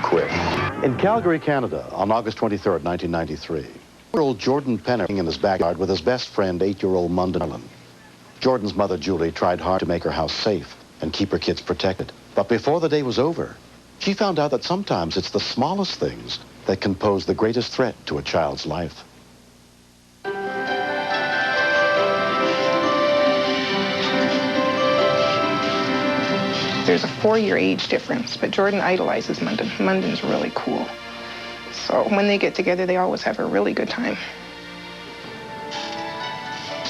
quick. In Calgary, Canada, on August 23rd, 1993, 8-year-old Jordan Penner in his backyard with his best friend, 8-year-old Munden Allen. Jordan's mother, Julie, tried hard to make her house safe and keep her kids protected. But before the day was over, she found out that sometimes it's the smallest things that can pose the greatest threat to a child's life. There's a 4-year age difference, but Jordan idolizes Munden. Munden's really cool. So when they get together, they always have a really good time.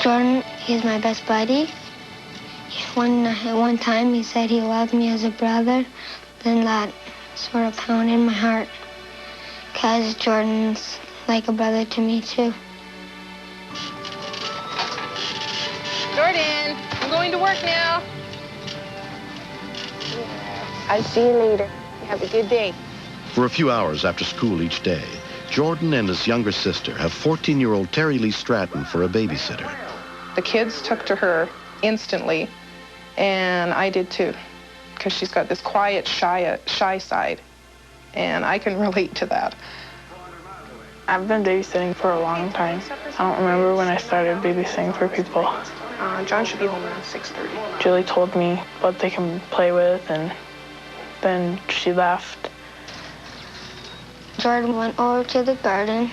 Jordan, he's my best buddy. One time he said he loved me as a brother. Then that sort of pounded my heart, because Jordan's like a brother to me too. Jordan, I'm going to work now. I'll see you later. Have a good day. For a few hours after school each day, Jordan and his younger sister have 14-year-old Terry Lee Stratton for a babysitter. The kids took to her instantly, and I did too, because she's got this quiet, shy side, and I can relate to that. I've been babysitting for a long time. I don't remember when I started babysitting for people. John should be home around 6:30. Julie told me what they can play with, and then she left. Jordan went over to the garden.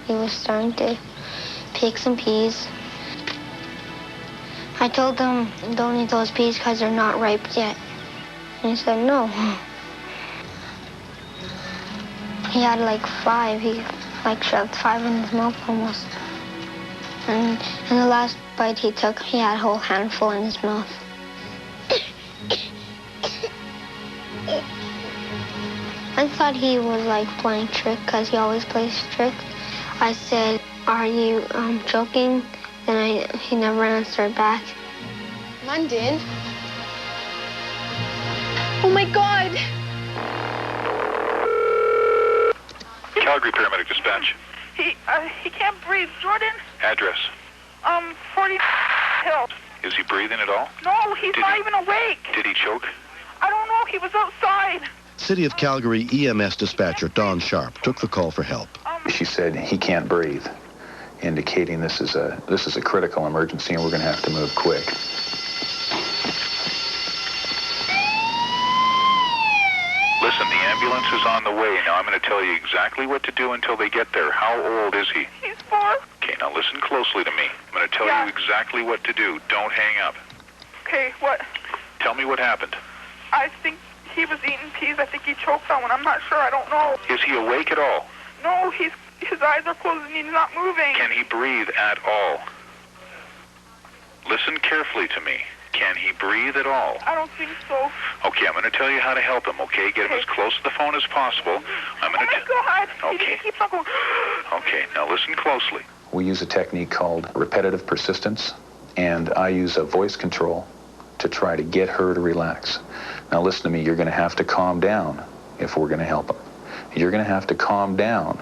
He was starting to pick some peas. I told him, don't eat those peas because they're not ripe yet. And he said, no. He had like 5. He shoved 5 in his mouth almost. And in the last bite he took, he had a whole handful in his mouth. I thought he was like playing trick, because he always plays tricks. I said, are you joking? Then he never answered back. Munden. Oh my God! Calgary Paramedic Dispatch. He can't breathe. Jordan? Address. 40 Hill. Is he breathing at all? No, he's not even awake. Did he choke? I don't know. He was outside. City of Calgary EMS dispatcher Don Sharp took the call for help. She said he can't breathe, indicating this is a critical emergency and we're going to have to move quick. Listen, the ambulance is on the way. Now I'm going to tell you exactly what to do until they get there. How old is he? He's 4. Okay, now listen closely to me. I'm going to tell you exactly what to do. Don't hang up. Okay, what? Tell me what happened. I think he was eating peas. I think he choked on one. I'm not sure. I don't know. Is he awake at all? No, his eyes are closed and he's not moving. Can he breathe at all? Listen carefully to me. Can he breathe at all? I don't think so. Okay, I'm going to tell you how to help him, okay? Get him as close to the phone as possible. I'm going to God. Okay. He keeps on going. Okay, now listen closely. We use a technique called repetitive persistence, and I use a voice control to try to get her to relax. Now listen to me, you're going to have to calm down if we're going to help him. You're going to have to calm down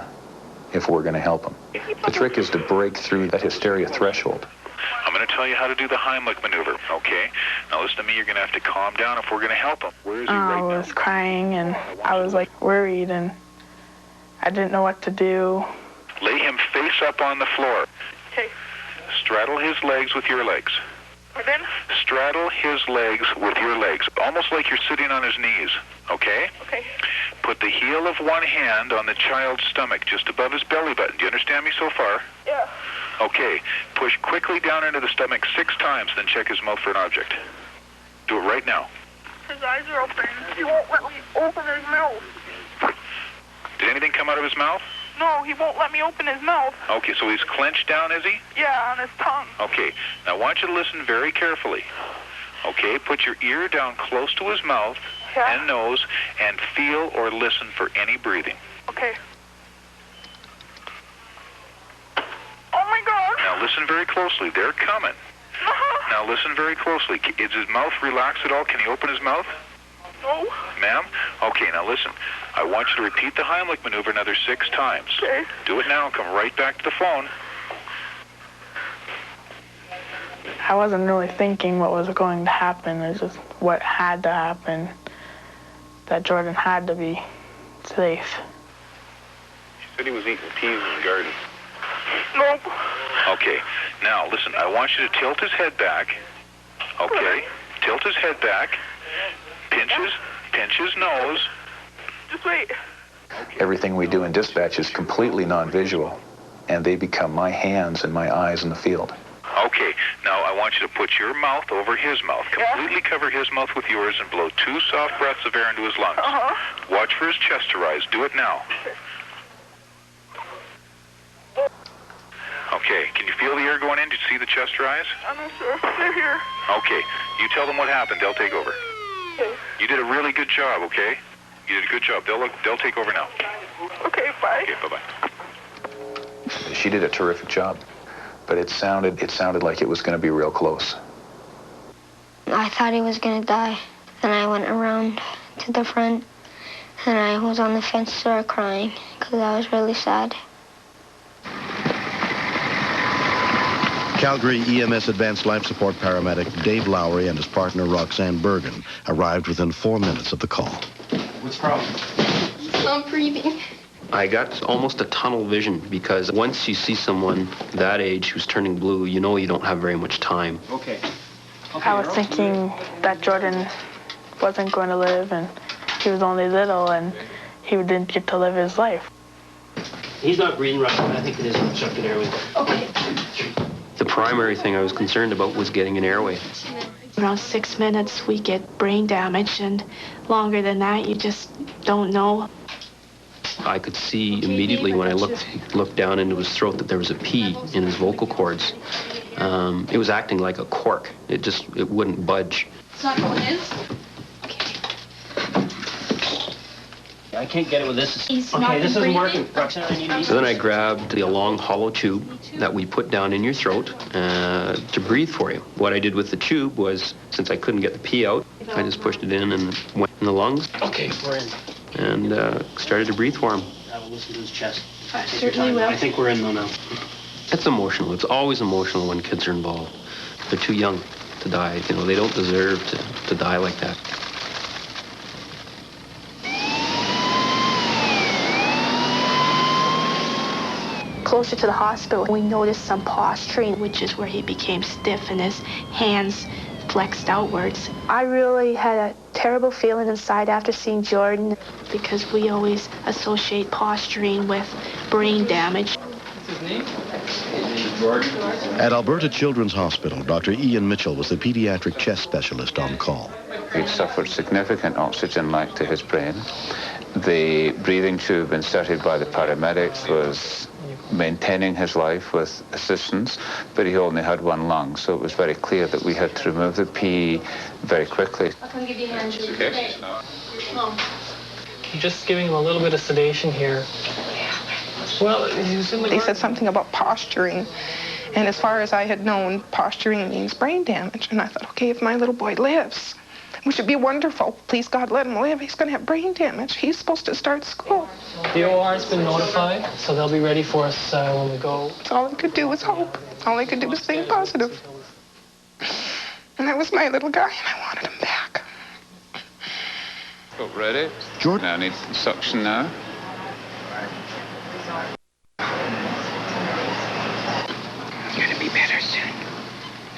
if we're going to help him. The trick is to break through that hysteria threshold. I'm going to tell you how to do the Heimlich maneuver, okay? Now listen to me, you're going to have to calm down if we're going to help him. Where is he right now? I was crying, and I was like worried, and I didn't know what to do. Lay him face up on the floor. Okay. Straddle his legs with your legs. Pardon? Straddle his legs with your legs, almost like you're sitting on his knees, okay? Okay. Put the heel of one hand on the child's stomach, just above his belly button. Do you understand me so far? Yeah. Okay. Push quickly down into the stomach 6 times, then check his mouth for an object. Do it right now. His eyes are open. He won't let me open his mouth. Did anything come out of his mouth? No, he won't let me open his mouth. Okay, so he's clenched down, is he? Yeah, on his tongue. Okay. Now I want you to listen very carefully. Okay, put your ear down close to his mouth and nose and feel or listen for any breathing. Okay. Oh my God. Now listen very closely. They're coming. Now listen very closely. Is his mouth relaxed at all? Can he open his mouth? No. Ma'am? Okay, now listen. I want you to repeat the Heimlich maneuver another 6 times. Okay. Do it now and come right back to the phone. I wasn't really thinking what was going to happen. It's just what had to happen, that Jordan had to be safe. She said he was eating peas in the garden. Nope. Okay, now listen, I want you to tilt his head back. Okay, tilt his head back. Pinch his nose. Just wait. Everything we do in dispatch is completely non-visual, and they become my hands and my eyes in the field. Okay, now I want you to put your mouth over his mouth. Completely cover his mouth with yours and blow 2 soft breaths of air into his lungs. Watch for his chest to rise. Do it now. Okay, can you feel the air going in? Did you see the chest rise? I'm not sure. They're here. Okay, you tell them what happened. They'll take over. Okay. You did a really good job, okay? You did a good job. They'll take over now. Okay, bye. Okay, bye-bye. She did a terrific job, but it sounded like it was going to be real close. I thought he was going to die. Then I went around to the front, and I was on the fence, started crying, because I was really sad. Calgary EMS Advanced Life Support paramedic Dave Lowry and his partner Roxanne Bergen arrived within 4 minutes of the call. What's the problem? He's not breathing. I got almost a tunnel vision because once you see someone that age who's turning blue, you know you don't have very much time. Okay, I was thinking that Jordan wasn't going to live, and he was only little, and he didn't get to live his life. He's not breathing right now. I think it is an obstructed airway. Okay. The primary thing I was concerned about was getting an airway. Around 6 minutes, we get brain damage, and longer than that, you just don't know. I could see immediately when I looked down into his throat that there was a P in his vocal cords. It was acting like a cork. It wouldn't budge. It's not going in? I can't get it with this. He's Okay, not this isn't breathing. working. Roxanne, I need So then I grabbed the long hollow tube that we put down in your throat to breathe for you. What I did with the tube was, since I couldn't get the pee out, I just pushed it in and went in the lungs. Okay, we're in. And started to breathe for him. I will listen to his chest. I Take your certainly time. will. I think we're in though now. It's emotional. It's always emotional when kids are involved. They're too young to die. You know, they don't deserve to die like that. Closer to the hospital, we noticed some posturing, which is where he became stiff and his hands flexed outwards. I really had a terrible feeling inside after seeing Jordan, because we always associate posturing with brain damage. What's his name? His name is Jordan. At Alberta Children's Hospital, Dr. Ian Mitchell was the pediatric chest specialist on call. He'd suffered significant oxygen lack to his brain. The breathing tube inserted by the paramedics was maintaining his life with assistance, but he only had 1 lung, so it was very clear that we had to remove the PE very quickly. I'll come give you a hand. Okay. Just giving him a little bit of sedation here. Well, he was in the They said something about posturing, and as far as I had known, posturing means brain damage, and I thought, okay, if my little boy lives, which would be wonderful. Please, God, let him live. He's going to have brain damage. He's supposed to start school. The OR's been notified, so they'll be ready for us when we go. All I could do was hope. All I could do was think positive. And that was my little guy, and I wanted him back. Oh, ready? Jordan. Now I need some suction now. You're going to be better soon.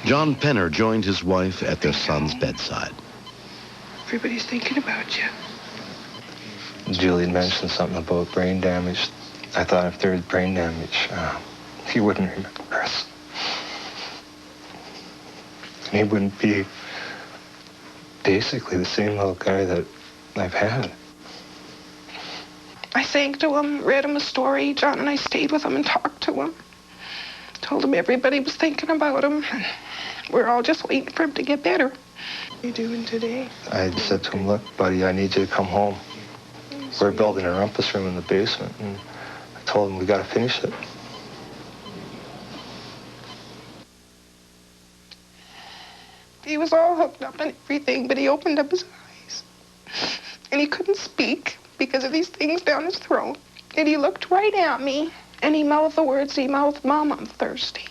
John Penner joined his wife at their son's bedside. Everybody's thinking about you. Julie mentioned something about brain damage. I thought if there was brain damage, he wouldn't remember us. And he wouldn't be basically the same little guy that I've had. I sang to him, read him a story. John and I stayed with him and talked to him. Told him everybody was thinking about him. And we're all just waiting for him to get better. What are you doing today? I said to him, look, buddy, I need you to come home. We're building a rumpus room in the basement, and I told him we got to finish it. He was all hooked up and everything, but he opened up his eyes. And he couldn't speak because of these things down his throat. And he looked right at me, and he mouthed the words, he mouthed, Mom, I'm thirsty.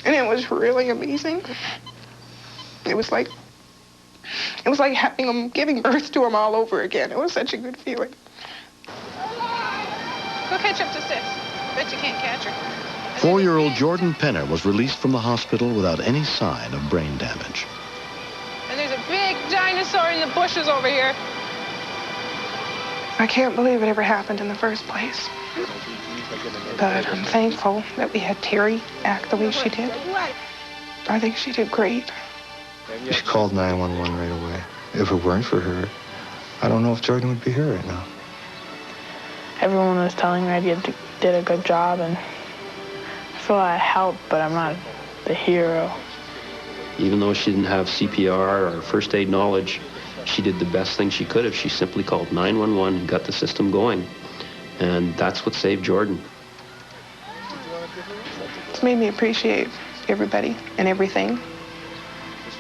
And it was really amazing. It was like It was like giving birth to him all over again. It was such a good feeling. Go catch up to Sis. Bet you can't catch her. 4-year-old Jordan Penner was released from the hospital without any sign of brain damage. And there's a big dinosaur in the bushes over here. I can't believe it ever happened in the first place. But I'm thankful that we had Terry act the way she did. I think she did great. She called 911 right away. If it weren't for her, I don't know if Jordan would be here right now. Everyone was telling me I did a good job, and I feel I helped, but I'm not the hero. Even though she didn't have CPR or first aid knowledge, she did the best thing she could have. She simply called 911 and got the system going. And that's what saved Jordan. It's made me appreciate everybody and everything.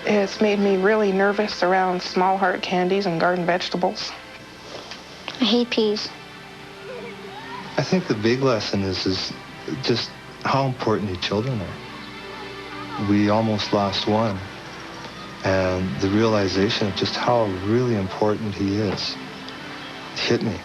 It's made me really nervous around small heart candies and garden vegetables. I hate peas. I think the big lesson is just how important these children are. We almost lost one. And the realization of just how really important he is hit me.